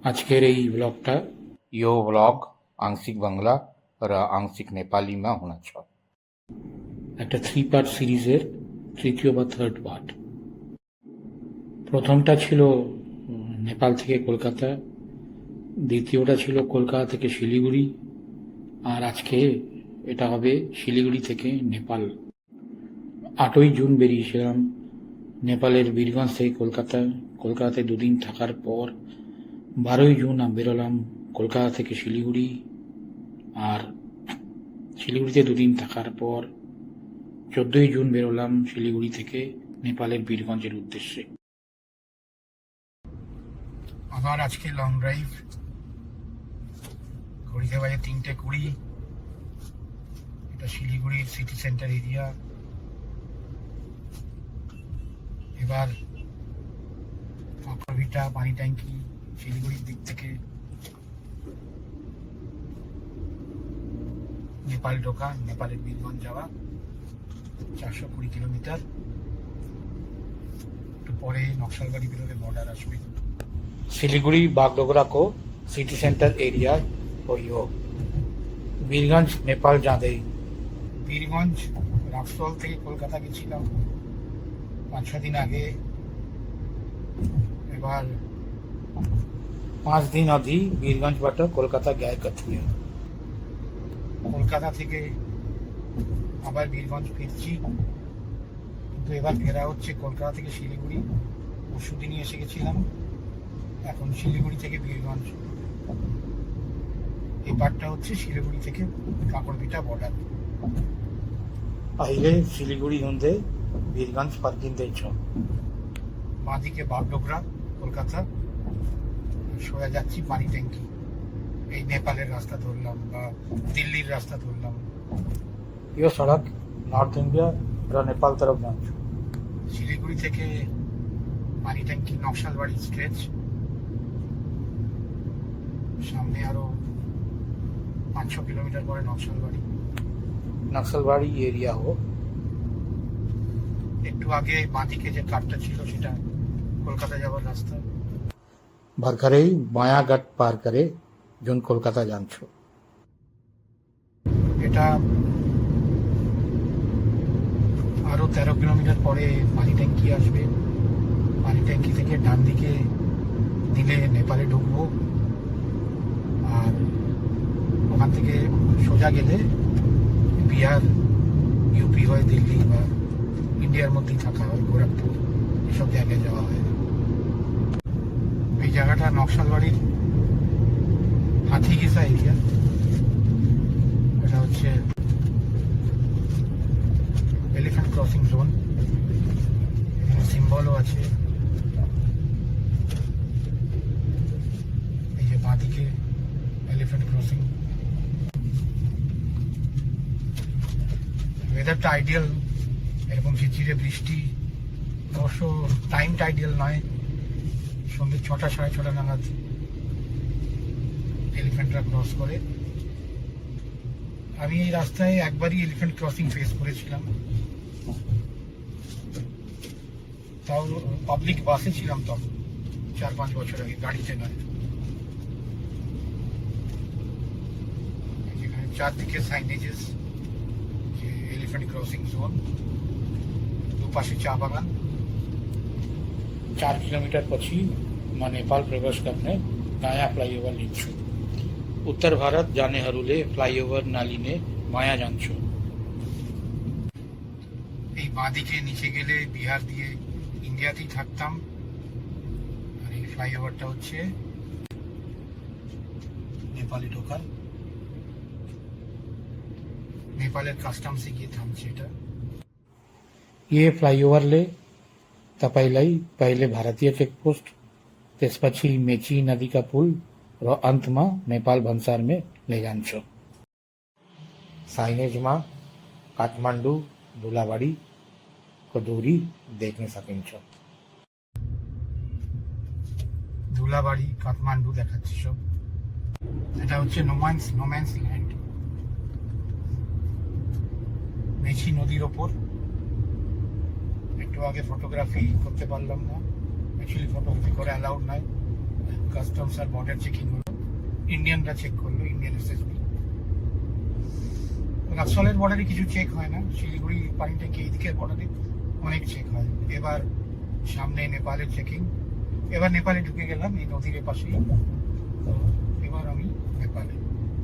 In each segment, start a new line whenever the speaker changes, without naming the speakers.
आजकेर এই ব্লগটা यो ব্লগ आंशिक बांग्ला और आंशिक नेपाली में होना चाहिए একটা 3 পার্ট সিরিজের তৃতীয় বা থার্ড পার্ট। প্রথমটা ছিল নেপাল থেকে কলকাতা, দ্বিতীয়টা ছিল কলকাতা থেকে শিলিগুড়ি, আর আজকে এটা হবে শিলিগুড়ি থেকে নেপাল। 8ই জুন বেরিয়েছিলাম নেপালের বীরগঞ্জ থেকে কলকাতায় দুদিন থাকার পর 12ই জুন বেরোলাম কলকাতা থেকে শিলিগুড়ি, আর শিলিগুড়িতে দুদিন থাকার পর 14ই জুন বেরোলাম শিলিগুড়ি থেকে নেপালের বীরগঞ্জের উদ্দেশ্যে। আবার আজকে লং ড্রাইভ, ঘড়িতে বাজে 3:20। এটা শিলিগুড়ির সিটি সেন্টার এরিয়া। এবার কাঁকড়ভিটা পানি ট্যাঙ্কি শিলিগুড়ির দিক থেকে নেপাল ঢোকা, নেপালের বীরগঞ্জ যাওয়া 420 কিলোমিটার। একটু পরে নকশালবাড়ি বেরোলে বর্ডার আসবে। শিলিগুড়ি बागडोगरा को सिटी सेंटर एरिया और यो বীরগঞ্জ নেপাল যাঁদেই। বীরগঞ্জ রাক্সল থেকে কলকাতা গেছিলাম 5-6 দিন আগে। এবার 5 दिन अवधि বীরগঞ্জ বাটা কলকাতা গয়া করতে। কলকাতা থেকে আবার বীরগঞ্জ ফিরছি, কিন্তু এবার ফেরা হচ্ছে কলকাতা থেকে শিলিগুড়ি। পরশু দিনই এসে গেছিলাম, এখন শিলিগুড়ি থেকে বীরগঞ্জ। এই পার্টটা হচ্ছে শিলিগুড়ি থেকে কাঁকড়ভিটা বর্ডার। अहिले শিলিগুড়ি हुँदै বীরগঞ্জ फर्किँदैछ। বাঁদিকে বাগডোগরা কলকাতা, সোজা যাচ্ছি পানি ট্যাঙ্কি। এই নেপালের রাস্তা ধরলাম বা দিল্লির রাস্তা ধরলাম। यो सड़क नॉर्थ इंडिया र नेपाल तरफ जान्छ। শিলিগুড়ি থেকে পানি ট্যাঙ্কি নকশালবাড়ি স্ট্রেচ, সামনে আরো 500 কিলোমিটার পরে নকশালবাড়ি एरिया हो। একটু আগে বাঁদিকে যে কাটটা ছিল সেটা কলকাতা যাওয়ার রাস্তা। ভরখারেই মায়াঘাট পার করে যখন কলকাতা যাচ্ছ। এটা আরো 13 কিলোমিটার পরে পানি ট্যাঙ্কি আসবে। পানি ট্যাঙ্কি থেকে ডান দিকে দিলে নেপালে ঢুকবো, আর ওখান থেকে সোজা গেলে বিহার, ইউপি হয়ে দিল্লি বা ইন্ডিয়ার মধ্যেই থাকা হয়, গোরখপুর এসব জায়গায় যাওয়া হয়। এই জায়গাটা নকশালবাড়ির হাতিগিসা এরিয়া। এটা হচ্ছে এলিফ্যান্ট ক্রসিং জোন, সিম্বলও আছে। এই যে বাঁদিকে এলিফ্যান্ট ক্রসিং। ওয়েদারটা আইডিয়াল, এরকম ঝিরঝিরে বৃষ্টি। অবশ্য টাইমটা আইডিয়াল নয়, সন্ধ্যে 6টা 6:30 নাগাদ এলিফ্যান্টরা ক্রস করে। আমি এই রাস্তায় একবারই এলিফ্যান্ট ক্রসিং ফেস করেছিলাম, তাও পাবলিক বাসে ছিলাম তখন, 4-5 বছর আগে, গাড়িতে নয়। যেখানে চারদিকে সাইনেজেস, যে এলিফ্যান্ট ক্রসিং জোন, দুপাশে চা বাগান। 4 किलोमीटर પછી માં नेपाल प्रवेश करने नया फ्लाईओवर लिन्छु। उत्तर भारत जानेहरूले फ्लाईओवर नालिने माया जान्छु। এই বাঁদিকে নিচে গেলে বিহার দিয়ে ইন্ডিয়াতেই থাকতাম, আর এই ফ্লাইওভারটা হচ্ছে নেপালে ঢোকার। नेपालेर कस्टम्सै गए थाम्छ এটা। ये फ्लाईओभरले तपाईलाई पहिले भारतीय चेकपोस्ट, त्यसपछि मेची नदीका पुल र अन्तमा नेपाल भन्सारमे लैजान्छ। साइनेजमा काठमाडौँ धुलाबाडीको दूरी देख्न सकिन्छ। ধুলাবাড়ি কাঠমান্ডু দেখাচ্ছে সব। এটা হচ্ছে নোম্যান্স ল্যান্ড, মেছি নদীর ওপর। একটু আগে ফটোগ্রাফি করতে পারলাম না, অ্যাকচুয়ালি ফটোগ্রাফি করা অ্যালাউড নয়, কাস্টমস আর বর্ডার চেকিং হলো, ইন্ডিয়ানরা চেক করলো, ইন্ডিয়ান এসএসবি। নকশালের বর্ডারে কিছু চেক হয় না, শিলিগুড়ি পানি ট্যাঙ্কি এই দিকের বর্ডারে অনেক চেক হয়। এবার সামনে নেপালের চেকিং, এবার নেপালে ঢুকে গেলাম এই নদীর পাশেই। তো এবার আমি নেপালে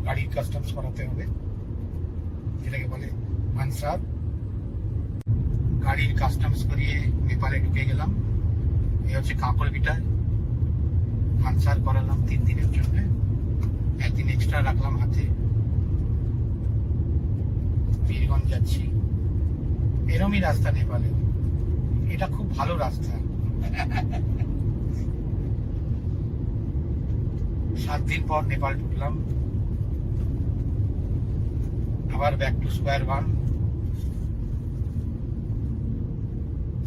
গাড়ির কাস্টমস করাতে হবে, যেটাকে বলে ভানসার। গাড়ির কাস্টমস করিয়ে নেপালে ঢুকে গেলাম। এই হচ্ছে কাঁকড়বিটা, ভানসার করালাম 3 দিনের জন্য, 1 দিন এক্সট্রা রাখলাম হাতে। বীরগঞ্জ যাচ্ছি, এরমই রাস্তা নেপালে, এটা খুব ভালো রাস্তা। 7 দিন পর নেপাল ঢুকলাম, আবার ব্যাক টু স্কোয়ার ওয়ান।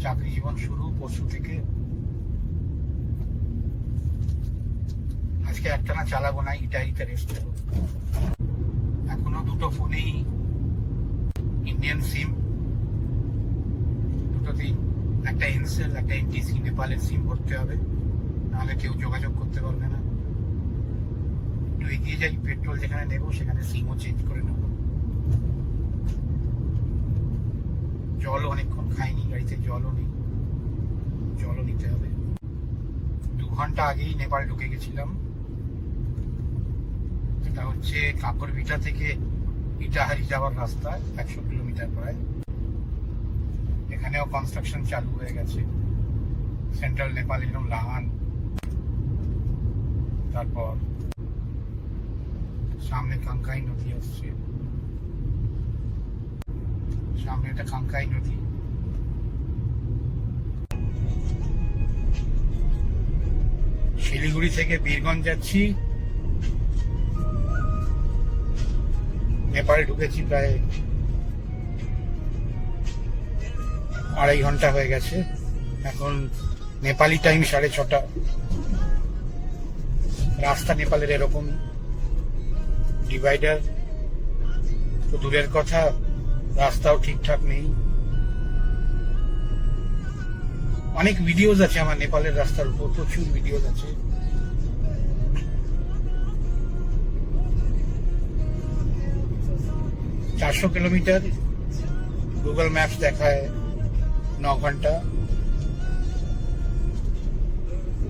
চাকরি জীবন শুরু পরশু থেকে। আজকে একটানা চালাবো না, ইটালিতে রেস্ট দেবো। এখনো দুটো ফোনেই ইন্ডিয়ান সিম, দুটোতেই একটা এনসেল একটা এনটিসি নেপালের সিম ভরতে হবে, নাহলে কেউ যোগাযোগ করতে পারবে না। একটু এগিয়ে যাই, পেট্রোল যেখানে নেবো সেখানে সিমও চেঞ্জ করে নেবো। জলও অনেকক্ষণ খাইনি, গাড়িতে জলও নেই, জলও নিতে হবে। 2 ঘন্টা আগেই নেপাল ঢুকে গেছিলাম। এটা হচ্ছে কাঁকড়বিটা থেকে ইটাহারি যাওয়ার রাস্তা, 100 কিলোমিটার প্রায়। এখানেও কনস্ট্রাকশন চালু হয়ে গেছে, সেন্ট্রাল নেপাল একদম লাহান। তারপর সামনে কাঙ্কাই নদী আসছে, সামনে একটা কাঙ্কাই নদী। শিলিগুড়ি থেকে বীরগঞ্জ যাচ্ছি, নেপালে ঢুকেছি প্রায় 2.5 ঘন্টা হয়ে গেছে। এখন নেপালি টাইম 6:30। রাস্তা নেপালের এরকম, ডিভাইডার তো দূরের কথা, রাস্তাও ঠিকঠাক নেই। অনেক ভিডিওস আছে আমার নেপালের রাস্তার উপর, প্রচুর ভিডিওস আছে। চারশো কিলোমিটার, গুগল ম্যাপস দেখায় 9 ঘন্টা।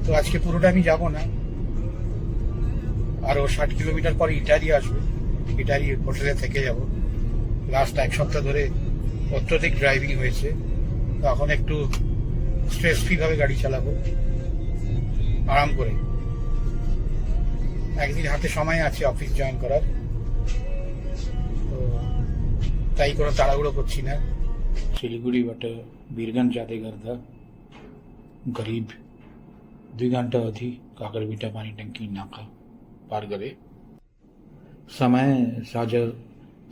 তো আজকে পুরোটা আমি যাব না, আরো 60 কিলোমিটার পরে ইটারি আসবে, ইটারি হোটেলে থেকে যাব। লাস্ট 1 সপ্তাহ ধরে অত্যধিক ড্রাইভিং হয়েছে, তখন একটু স্ট্রেস ফ্রি ভাবে গাড়ি চালাবো, আরাম করে। একদিন হাতে সময় আছে অফিস জয়েন করার, তো তাই কোনো তাড়াহুড়ো করছি না। सिलीगुड़ीबाट वीरगंज जाँदै गर्दा करिब 2 घन्टा अघि काकरबिटा पानी ट्याङ्की नाका पार गरे। समय साँझ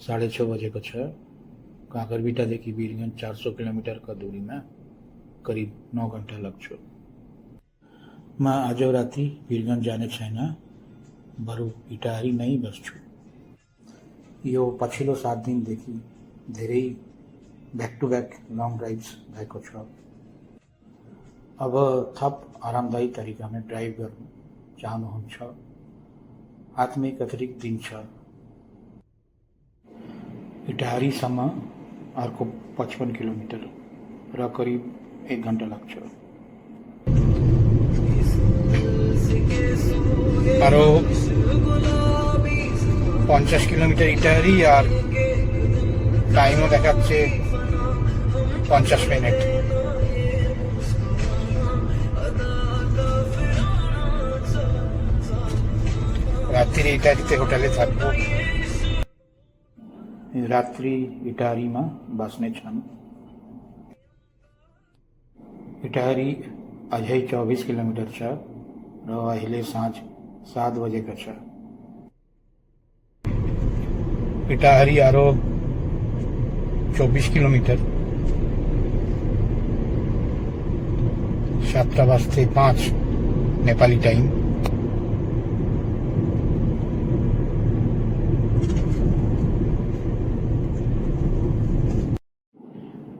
6:30 बजेको छ। काकरबिटादेखि वीरगंज 400 किलोमिटरका दूरीमा करिब 9 घन्टा लाग्छ। म आज राति वीरगंज जाने छैन, बरु इटारी नै बस्छु। यो पछिल्लो 7 दिनदेखि धेरै back to back long drives भएको छ। अब थप आरामदायी तरिकामा ड्राइभ गर्नु चाहनुहुन्छ, हातमा एक अतिरिक्त दिन छ। इटाहारीसम्म अर्को 55 किलोमिटर र करिब 1 घन्टा लाग्छ। আরো 50 কিলোমিটার ইটাহারি, আর টাইমও দেখাচ্ছে 50 মিনিট। রাত্রি ইটাহারিতে হোটেলে থাকবো। रात्रि इटाहारीमा बस्नेछन्। इटाहारी अझै 24 किलोमिटर छ र अहिले साँझ 7 बजेको छ। इटाहारी आरो 24 किलोमिटर, 7:05 नेपाली टाइम।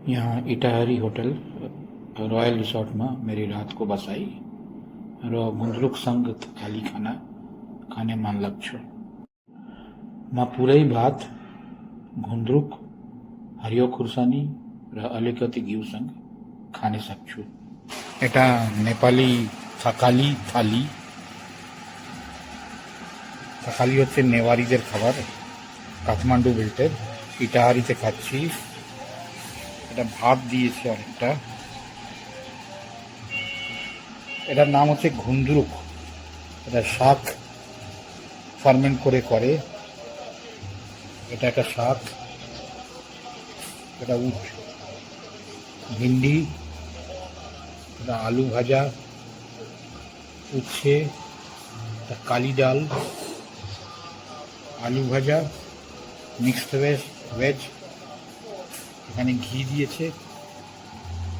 यहाँ इटाहारी होटल रॉयल रिसोर्ट में मेरी रात को बसाई। र गुन्द्रुक संग थाली खाना खाने मान लाग्छ म पुरै भात गुन्द्रुक हरियो खुर्सानी र अलिकति घिउसँग खाने सक्छु এটা নেপালি থাকালি থালি থাকালি হচ্ছে নেওয়ারিদের খাবার কাঠমান্ডু বেল্টের ইটাহারিতে খাচ্ছি এটা ভাত দিয়েছে অনেকটা এটার নাম হচ্ছে ঘুন্দরুক এটা শাক ফার্মেন্ট করে এটা একটা শাক এটা উঠ ভিন্ডি এটা আলু ভাজা উচ্ছে এটা কালি ডাল আলু ভাজা মিক্সড ভেজ এখানে ঘি দিয়েছে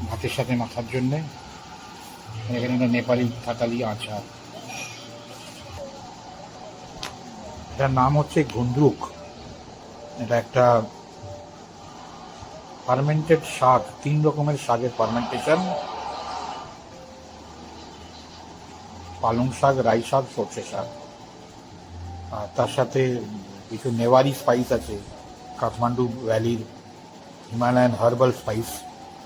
ভাতের সাথে মাখার জন্যে এখানে একটা নেপালি থাকালি আচার এটার নাম হচ্ছে গুন্দ্রুক এটা একটা ফার্মেন্টেড শাক 3 রকমের শাকের ফার্মেন্টেশন পালং শাক রাই শাক সর্ষে শাক আর তার সাথে কিছু নেওয়ারি স্পাইস আছে কাঠমান্ডু ভ্যালির হিমালয়ান হার্বাল স্পাইস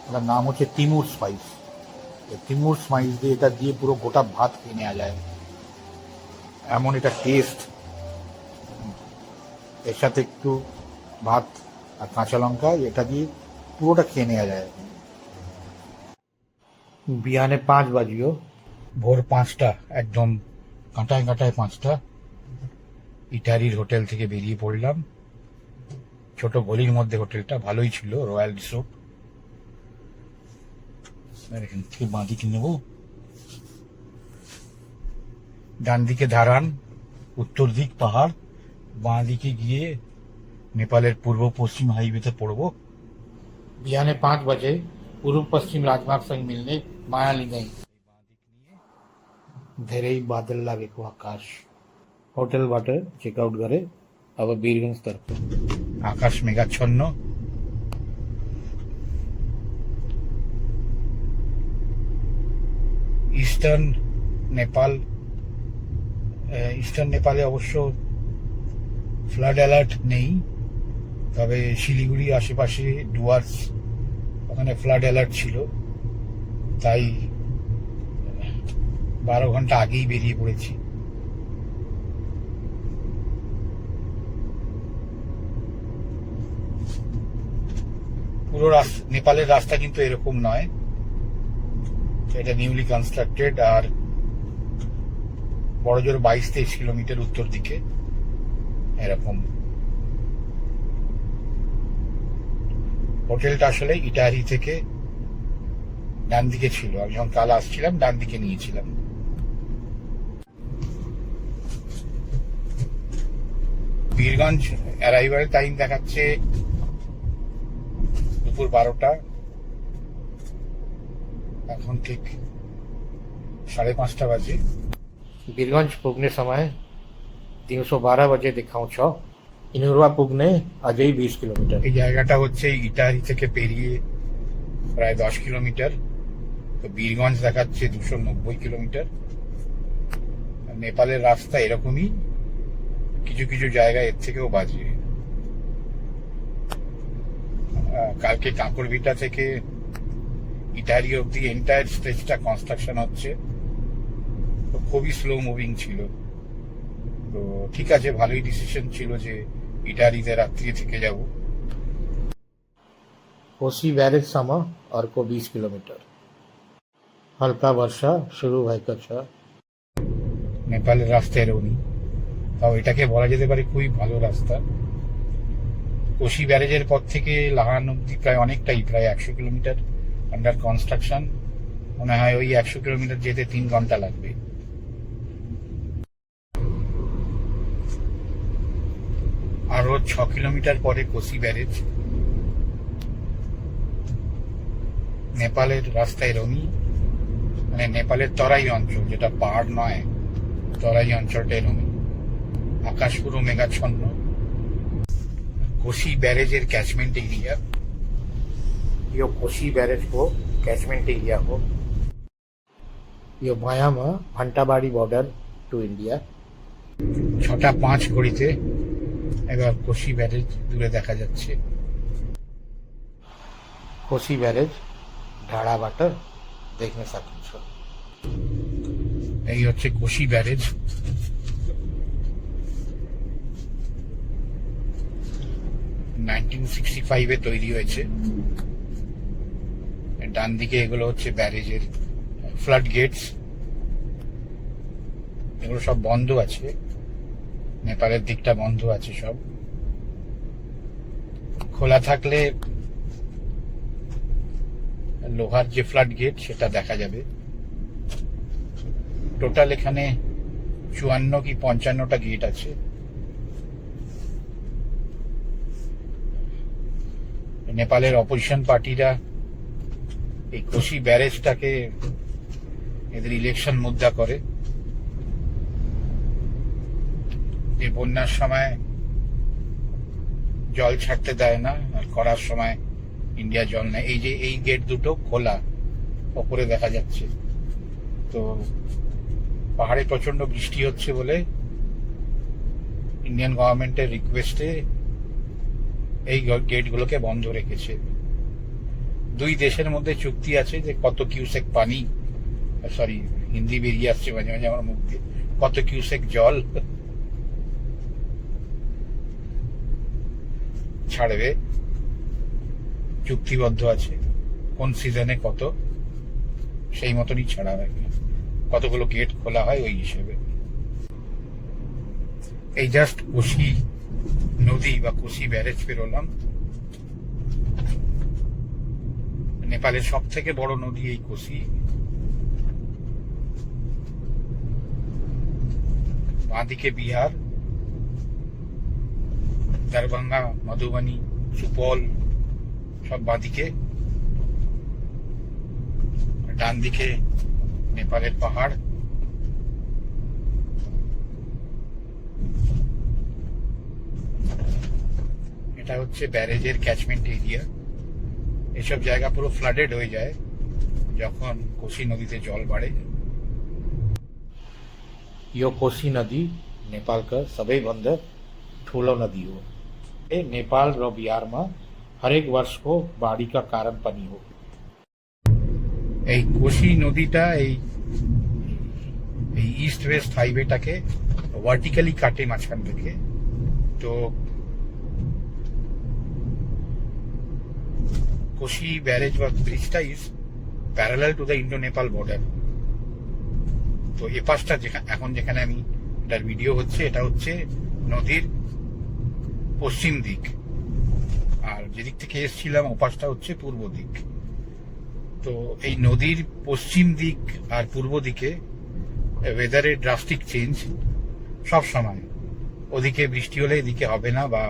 এটার নাম হচ্ছে তিমুর স্পাইস তিমুর স্পাইস দিয়ে এটা দিয়ে পুরো গোটা ভাত খেয়ে নেওয়া যায় এমন এটা টেস্ট এর সাথে একটু ভাত আর কাঁচা লঙ্কা এটা দিয়ে পুরোটা খেয়ে নেওয়া যায় বিহানে 5 বাজিও ভোর 5টা একদম কাঁটায় 5টা ইটারির হোটেল থেকে বেরিয়ে পড়লাম ছোট গলির মধ্যে হোটেলটা ভালোই ছিল রয়্যাল রিসোর্ট এখান থেকে বাঁ দিকে নেব ডান দিকে ধারান উত্তর দিক পাহাড় বাঁ দিকে গিয়ে नेपालेर पूर्व पश्चिम हाईवे पड़ब बिहाने 5 बजे पूर्व पश्चिम राजमार्ग संग मिलने मायाली गई धेरै बादल लागेको आकाश होटेलबाट चेकआउट गरे अब वीरगंज तर्फ आकाश मेघाच्छन्न ইস্টার্ন নেপালে অবশ্য ফ্লাড অ্যালার্ট নেই তবে শিলিগুড়ি আশেপাশে ডুয়ার্স ওখানে ফ্লাড অ্যালার্ট ছিল তাই 12 ঘন্টা আগেই বেরিয়ে পড়েছি পুরো নেপালের রাস্তা কিন্তু এরকম নয় এটা নিউলি কনস্ট্রাক্টেড আর বড় জোর 22-23 কিলোমিটার উত্তর দিকে এরকম হোটেলটা আসলে ইটাহারি থেকে ডান দিকে ছিল আমি যখন কাল আসছিলাম ডান দিকে নিয়েছিলাম বীরগঞ্জ অ্যারাইভাল টাইম দেখাচ্ছে দুপুর 12টা এখন ঠিক 5:30 বাজে वीरगंज पुगने समय 312 बजे दिखाउँछ इनुरवा पुग्ने अझै 20 किलोमिटर এই জায়গাটা হচ্ছে ইটাহারি থেকে পেরিয়ে প্রায় 10 কিলোমিটার তো বীরগঞ্জ দেখাচ্ছে 290 কিলোমিটার নেপালের রাস্তা এরকমই কিছু কিছু জায়গায় এর থেকেও বাজে কালকে কাঁকড়ভিটা থেকে ইটাহারি অব্দি এন্টায়ার স্ট্রেচটা কনস্ট্রাকশন হচ্ছে তো খুবই স্লো মুভিং ছিল তো ঠিক আছে ভালোই ডিসিশন ছিল যে ইটাহারিতে রাত্রি থেকে যাব कोसी बैरेज सम्म अर्को 20 किलोमिटर हल्का वर्षा शुरू भएको छ নেপালের রাস্তা এরকমই তাও এটাকে বলা যেতে পারে খুবই ভালো রাস্তা কোসি ব্যারেজের পর থেকে লাহান অব্দি প্রায় অনেকটাই প্রায় 100 কিলোমিটার আন্ডার কনস্ট্রাকশন মনে হয় ওই 100 কিলোমিটার যেতে 3 ঘন্টা লাগবে আরো 6 কিলোমিটার পরে কোসি ব্যারেজ নেপালের রাস্তা এরকমই মানে নেপালের তরাই অঞ্চল যেটা পাহাড় নয় তরাই অঞ্চলটা এরকমই আকাশ পুরো মেঘাচ্ছন্ন कोसी बैरेज कैचमेंट एरिया यो कोसी बैरेज को कैचमेंट एरिया को ये वायामा भांटाबाड़ी बॉर्डर टू इंडिया। 6:05 ঘড়িতে এবার কোশি ব্যারেজ দূরে দেখা যাচ্ছে। कोसी बैरेज ढाड़ा वाटर देखने सकते हो। এই হচ্ছে কোশি ব্যারেজ। 1965 তৈরি হয়েছে। ডান দিকে এগুলো হচ্ছে ব্যারেজের ফ্লাড গেটস। এগুলো সব বন্ধ আছে, নেপালের দিকটা বন্ধ আছে, সব খোলা থাকলে লোহার যে ফ্লাড গেট সেটা দেখা যাবে। টোটাল এখানে 54 কি 55টা গেট আছে। নেপালের অপোজিশন পার্টিরা এই কোশি ব্যারেজটাকে এদের ইলেকশন মুদ্রা করে, যে বন্যার সময় জল ছাড়তে দেয় না আর করার সময় ইন্ডিয়া জল নেয়। এই যে এই গেট দুটো খোলা, ওপরে দেখা যাচ্ছে। তো পাহাড়ে প্রচন্ড বৃষ্টি হচ্ছে বলে ইন্ডিয়ান গভর্নমেন্টের রিকোয়েস্টে এই গেটগুলোকে বন্ধ রেখেছে। দুই দেশের মধ্যে চুক্তি আছে যে কত কিউসেক পানি, সরি হিন্দি বেরিয়ে আসছে মাঝে মাঝে আমার মুখ দিয়ে, কত কিউসেক জল ছাড়বে, চুক্তিবদ্ধ আছে। কোন সিজনে কত, সেই মতনই ছাড়া হয়, কতগুলো গেট খোলা হয় ওই হিসেবে। এই জাস্ট কোশি নদী বা কোশি ব্যারেজ পেরোলাম। নেপালের সব থেকে বড় নদী এই কোশি। বাঁদিকে বিহার, দরভঙ্গা, মধুবনী, সুপল সব বাঁদিকে, ডান দিকে নেপালের পাহাড়। এটা হচ্ছে ব্যারেজের ক্যাচমেন্ট এরিয়া। এসব জায়গা পুরো ফ্লাডেড হয়ে যায় যখন কোশি নদীতে জল বাড়ে। यो कोसी नदी नेपाल का सबैभन्दा ठुलो नदी हो। ये नेपाल र बिहारमा हरेक वर्ष को बाढ़ी का कारण पनि हो। এই কোশি নদীটা এই ইস্ট ওয়েস্ট হাইওয়েটাকে ভার্টিক্যালি কাটে মাঝখান থেকে। তো কোশি ব্যারেজ বা ব্রিজটা is parallel to the Indo Nepal border. তো এ পাশটা এখন যেখানে আমি এটার ভিডিও হচ্ছে, এটা হচ্ছে নদীর পশ্চিম দিক, আর যেদিক থেকে এসেছিলাম ও পাশটা হচ্ছে পূর্ব দিক। তো এই নদীর পশ্চিম দিক আর পূর্ব দিকে ওয়েদারের ড্রাস্টিক চেঞ্জ সব সময়। ওদিকে বৃষ্টি হলে এদিকে হবে না, বা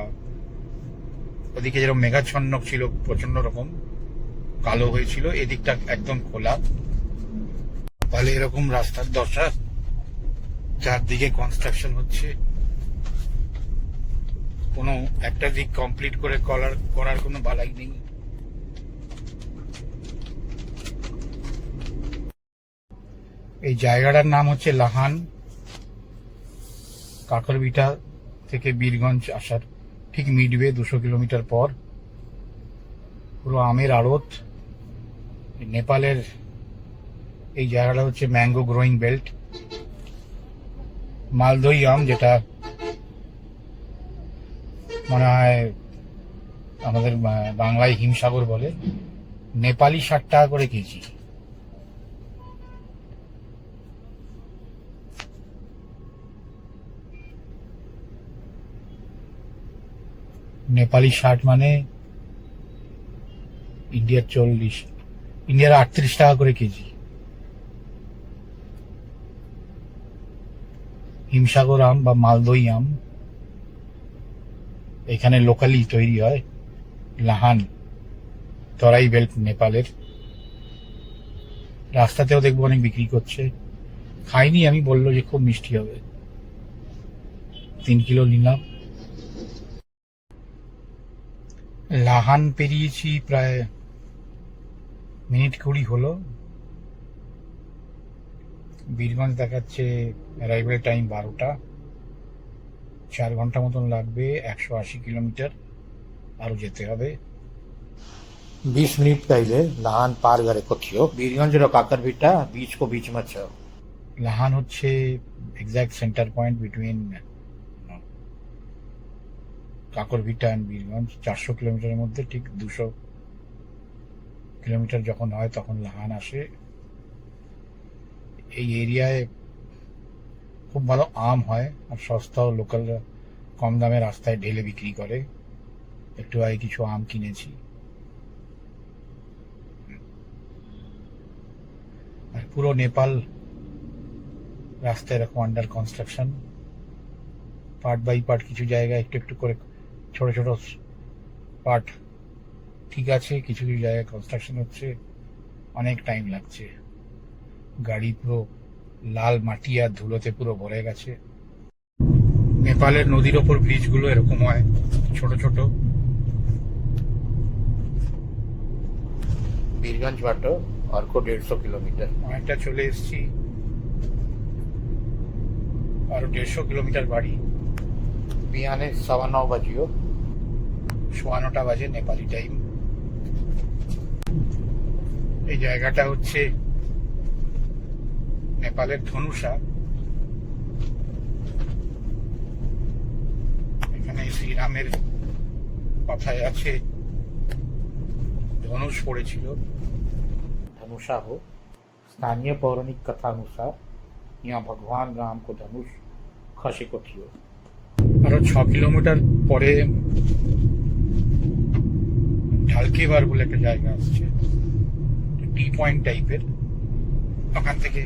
ওদিকে যেরকম মেঘাচ্ছন্ন ছিল, প্রচন্ড রকম কালো হয়েছিল, এদিকটা একদম খোলা। তাহলে এরকম রাস্তার দশা, চারদিকে কনস্ট্রাকশন হচ্ছে, কোনো একটা দিক কমপ্লিট করে করার কোনো বালাই নেই। এই জায়গাটার নাম হচ্ছে লাহান। কাকরবিটা থেকে বীরগঞ্জ আসার ঠিক মিডওয়ে 200 কিলোমিটার পর। পুরো আমের আড়ত। নেপালের এই জায়গাটা হচ্ছে ম্যাঙ্গো গ্রোয়িং বেল্ট। মালদই আম, যেটা মনে হয় আমাদের বাংলায় হিমসাগর বলে, নেপালি 60 টাকা করে কেজি। নেপালি 60 মানে ইন্ডিয়ার 40, ইন্ডিয়ার 38 টাকা করে কেজি। হিমসাগর আম বা মালদই আম এখানে লোকালি তৈরি হয়। লাহান তরাই বেল্ট নেপালের। রাস্তাতেও দেখবো অনেক বিক্রি করছে। খাইনি আমি, বললো যে খুব মিষ্টি হবে। 3 কিলো নিলাম। লাহান পেরিয়েছি প্রায় মিনিট 20 হলো। বীরগঞ্জ দেখাচ্ছে অ্যারাইভেল টাইম 12টা, 4 ঘন্টা মতন লাগবে, 180 কিলোমিটার আরো যেতে হবে। 20 मिनट पहले লাহান পার করে কোথাও বীরগঞ্জের কাকরভিটা बीच को बीच में छ। লাহান হচ্ছে exact centre point between Kakarbhitta and Birgunj. 400 কিলোমিটারের মধ্যে ঠিক 200 কিলোমিটার যখন হয় তখন লাহান আসে। এই এরিয়ায় খুব ভালো আম হয় আর সস্তাও, লোকালরা কম দামে রাস্তায় ঢেলে বিক্রি করে। একটু আগে কিছু আম কিনেছি। আর পুরো নেপাল রাস্তা এরকম under construction, part by part, কিছু জায়গায় একটু একটু করে ছোট ছোট পার্ট ঠিক আছে, কিছু কিছু জায়গায় কনস্ট্রাকশন হচ্ছে, অনেক টাইম লাগছে। গাড়ি পুরো লাল মাটি আর ধুলোতে পুরো ভরে গেছে। নেপালের নদীর ওপর ব্রিজগুলো এরকম হয়, ছোট ছোট। বীরগঞ্জ বাটো অর্ক 150 কিলোমিটার, অনেকটা চলে এসেছি। আরো 150 কিলোমিটার বাড়ি। বিয়ানে 9:15 বাজিও, 9:15 বাজে নেপালি টাইম। এই জায়গাটা হচ্ছে নেপালের ধনুষা। এখানে শ্রীরামের কথায় আছে ধনুষ পড়েছিল। धनुषा हो, स्थानीय पौराणिक कथा अनुसार यहाँ भगवान राम को धनुष खसे को थियो। আরো 6 কিলোমিটার পরে ঢালকেবার বলে একটা জায়গা আসছে, টি পয়েন্ট টাইপের। ওখান থেকে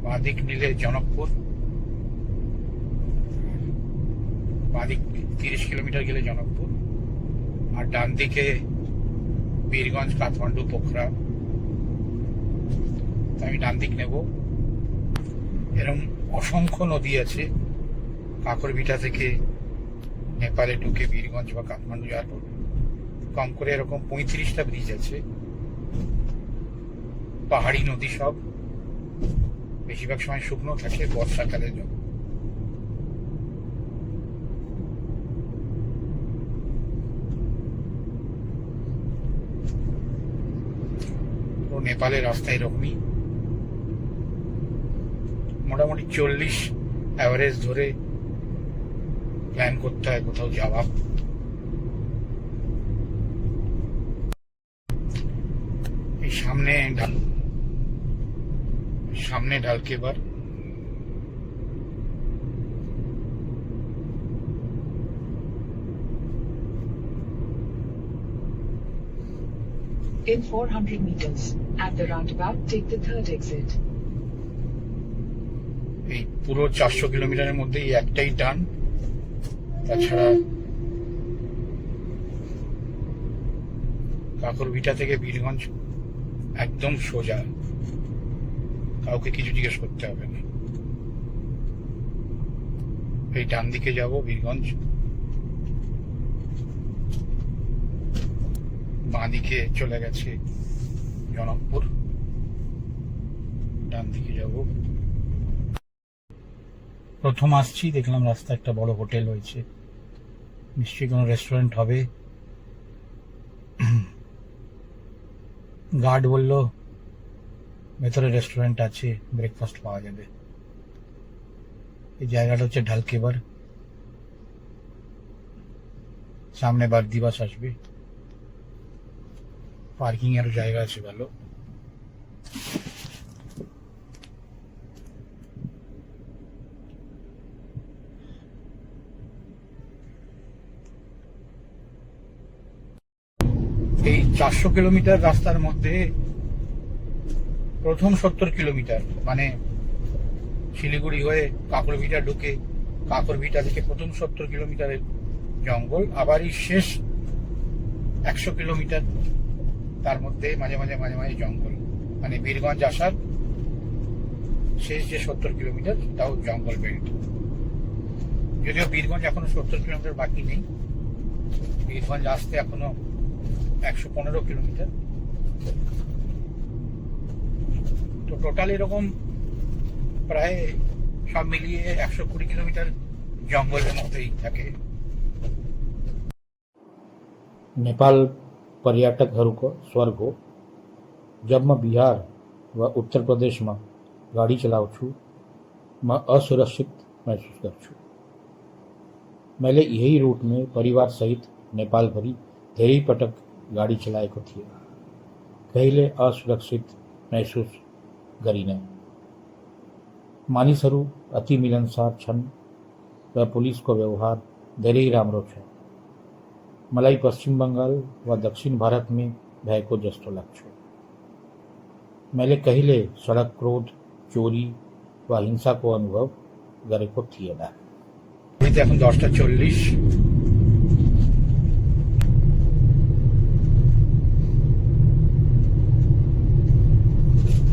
বাঁদিক নিলে জনকপুর, বাঁদিক 30 কিলোমিটার গেলে জনকপুর, আর ডান দিকে বীরগঞ্জ, কাঠমান্ডু, পোখরা। আমি ডান দিক নেব। এরকম অসংখ্য নদী আছে কাকরভিটা থেকে নেপালে ঢুকে বীরগঞ্জ বা কাঠমান্ডু যাওয়ার পর। কম করে এরকম 35টা ব্রিজ আছে, পাহাড়ি নদী সব। বেশিরভাগ সময় শুকনো থাকে, বর্ষাকালে জন্য। নেপালের রাস্তা এরকমই, মোটামুটি 40 অ্যাভারেজ ধরে প্ল্যান করতে হয় কোথাও যাওয়া। এই সামনে ঢালকেবার।
In 400 meters, at the roundabout, take the third exit.
এই পুরো 400 কিলোমিটারের মধ্যে এই একটাই টার্ন, তাছাড়া কাকরভিটা থেকে বীরগঞ্জ একদম সোজা, কাউকে কিছু জিজ্ঞেস করতে হবে না। এই ডান দিকে যাব বীরগঞ্জ, বাঁ দিকে চলে গেছে জনকপুর, ডান দিকে যাব। প্রথম আসছি, দেখলাম রাস্তা একটা বড় হোটেল হয়েছে, নিশ্চয়ই কোনো রেস্টুরেন্ট হবে। গার্ড বলল ভেতরে রেস্টুরেন্ট আছে, ব্রেকফাস্ট পাওয়া যাবে। এই জায়গাটা হচ্ছে ঢালকেবার, সামনে বারদি বাস আসবে, পার্কিং এর জায়গা আছে ভালো। এই 400 কিলোমিটার রাস্তার মধ্যে প্রথম 70 কিলোমিটার মানে শিলিগুড়ি হয়ে কাকরভিটা ঢুকে কাকরভিটা থেকে প্রথম 70 কিলোমিটারের জঙ্গল, আবার এই শেষ 100 কিলোমিটার তার মধ্যে মাঝে মাঝে জঙ্গল। মানে বীরগঞ্জ আসার শেষ যে 70 কিলোমিটার তাও জঙ্গল বেল্ট। যদিও বীরগঞ্জ এখনো 70 কিলোমিটার বাকি নেই, বীরগঞ্জ আসতে এখনো 115 কিলোমিটার।
তো টোটাল এরকম প্রায় সব মিলিয়ে 120 কিলোমিটার জঙ্গলের মধ্যেই থাকে।
नेपाल पर्यटकहरूको स्वर्ग हो। जब म बिहार व उत्तर प्रदेशमा गाडी चलाउँछु म असुरक्षित महसुस गर्छु। मैले यही रूट में परिवार सहित नेपालभरि धेरै पटक गाडी चलाएको थिएँ। कहिले असुरक्षित महसुस गरिनँ। मानिसहरू अति मिलनसार छन् र पुलिसको व्यवहार धेरै राम्रो छ। मलाई पश्चिम बङ्गाल वा दक्षिण भारतमै भएको जस्तो लाग्छ। मैले कहिले सडक क्रोध, चोरी वा हिंसाको अनुभव गरेको थिएन।
এখন 10টা 40।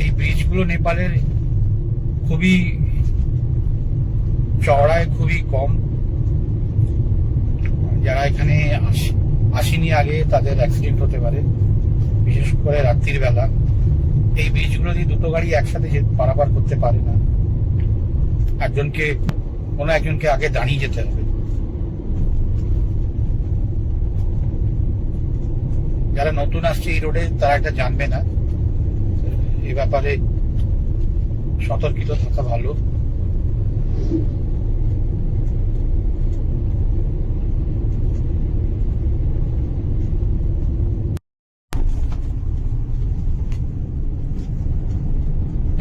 এই ব্রিজগুলো নেপালের খুবই চওড়ায় খুবই কম। যারা এখানে আসেনি আগে তাদের অ্যাক্সিডেন্ট হতে পারে, বিশেষ করে রাত্রির বেলা। এই ব্রিজগুলো দিয়ে দুটো গাড়ি একসাথে পারাপার করতে পারে না, কোনো একজনকে আগে দাঁড়িয়ে যেতে হবে। যারা নতুন আসছে এই রোডে তারা এটা জানবে না, এই ব্যাপারে সতর্কিত থাকা ভালো।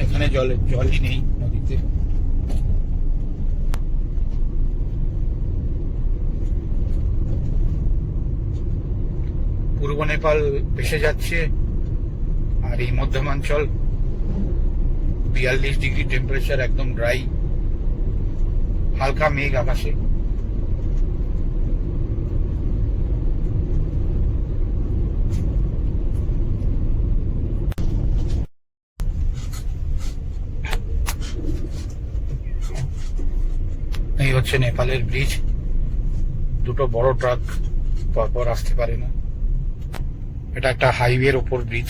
এখানে জলই নেই নদীতে। পূর্ব নেপাল ভেসে যাচ্ছে, আর এই মধ্যমাঞ্চল 42 ডিগ্রি টেম্পারেচার, একদম ড্রাই, হালকা মেঘ আকাশে। এই হচ্ছে নেপালের ব্রিজ। দুটো বড় ট্রাক পরপর আসতে পারে না। এটা একটা হাইওয়ের ওপর ব্রিজ,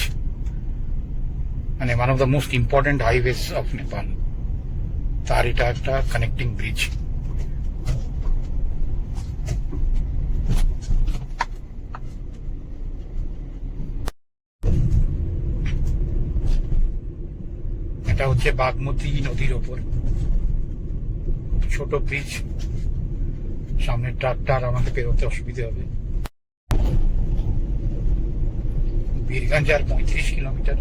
মানে one of the most important highways of Nepal. তার এটা একটা কানেক্টিং ব্রিজ। এটা হচ্ছে বাগমতী নদীর ওপর ছোট ব্রিজ। সামনে ট্রাকটার আমাকে পেরোতে অসুবিধা হবে। বীরগঞ্জ আর 35 কিলোমিটার।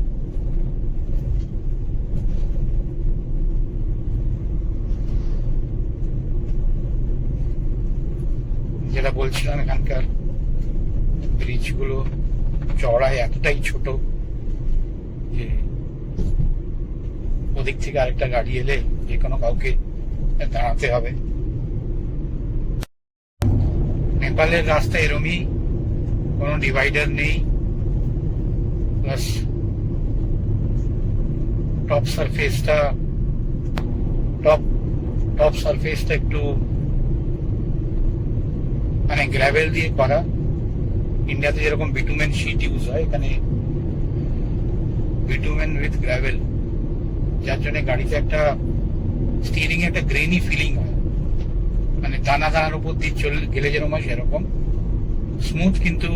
যেটা বলছিলাম, এখানকার ব্রিজগুলো চওড়ায় এতটাই ছোট যে ওদিক থেকে আরেকটা গাড়ি এলে যে কোনো কাউকে দাঁড়াতে হবে। নেপালের রাস্তা এরমই, কোনো ডিভাইডার নেই, প্লাস টপ সারফেসটা একটু মানে গ্র্যাভেল দিয়ে করা। ইন্ডিয়াতে যেরকম বিটুমেন শিট ইউজ হয়, এখানে বিটুমেন উইথ গ্র্যাভেল, যার জন্য গাড়িতে একটা স্টিয়ারিং একটা গ্রেনি ফিলিং হয়, মানে দানার উপর দিয়ে গেলে যেরকম হয় সেরকম স্মুথ, কিন্তু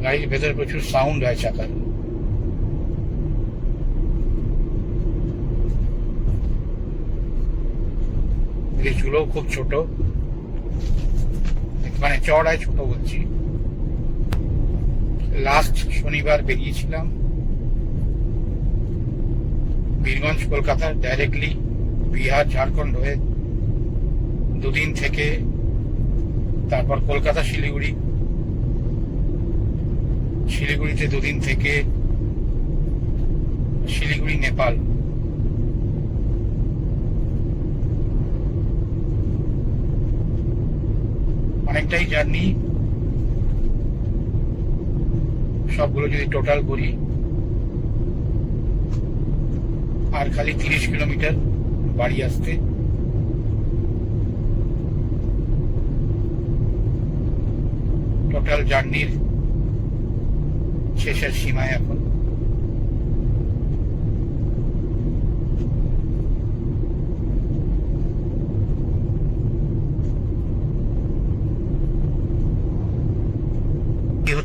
গাড়ির ভেতরে প্রচুর সাউন্ড হয় চাকার। ব্রিজগুলো খুব ছোট, মানে চওড়ায় ছোট বলছি। লাস্ট শনিবার বেরিয়েছিলাম বীরগঞ্জ কলকাতা ডাইরেক্টলি বিহার ঝাড়খণ্ড হয়ে, দুদিন থেকে তারপর কলকাতা শিলিগুড়িতে দুদিন থেকে শিলিগুড়ি নেপাল। অনেকটাই জার্নি, সবগুলো যদি টোটাল করি আর খালি 30 কিলোমিটার বাড়ি আসতে। টোটাল জার্নির শেষের সীমায় এখন।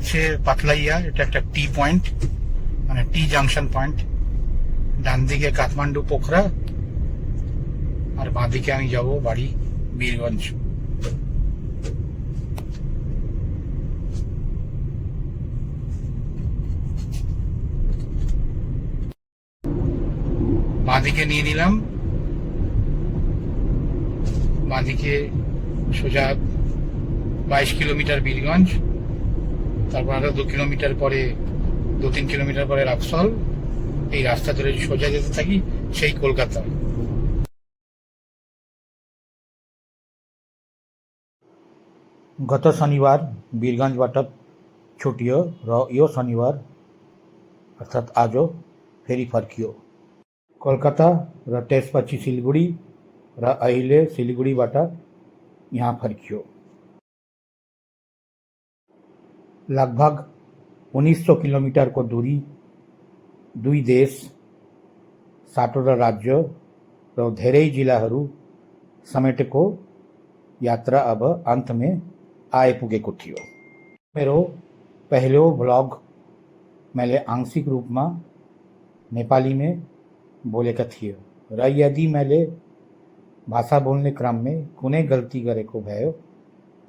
হচ্ছে পাতলাইয়া, এটা একটা টি পয়েন্ট, মানে টি জাংশন পয়েন্ট। ডান দিকে কাঠমান্ডু পোখরা, আর বাঁ দিকে আমি যাব বাড়ি বীরগঞ্জ। বাঁদিকে নিয়ে নিলাম, বাঁদিকে সোজা 22 কিলোমিটার বীরগঞ্জ, তারপর আরো 2-3 কিলোমিটার পরে রাক্সল। এই রাস্তা ধরে সোজা যেতে থাকি, সেই কলকাতা। गत शनिवार वीरगंजबाट छुट्यो र यो शनिवार अर्थात् आज फेरि फर्कियो कोलकाता र त्यसपछि सिलगढी र अहिले सिलगढीबाट यहाँ फर्कियो। लगभग 1900 किलोमिटरको दूरी, 2 देश, 7वटा राज्य र धेरै जिल्लाहरू समेटेको यात्रा अब अंत में आइपुगेको थियो। मेरो पहिलो ब्लॉग मैले आंशिक रूपमा नेपाली में बोलेका थिए र यदि मैले भाषा बोल्ने क्रम में कुनै गल्ती गरेको भए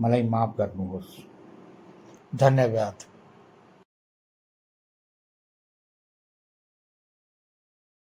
मलाई माफ गर्नुहोस्। धन्यवाद।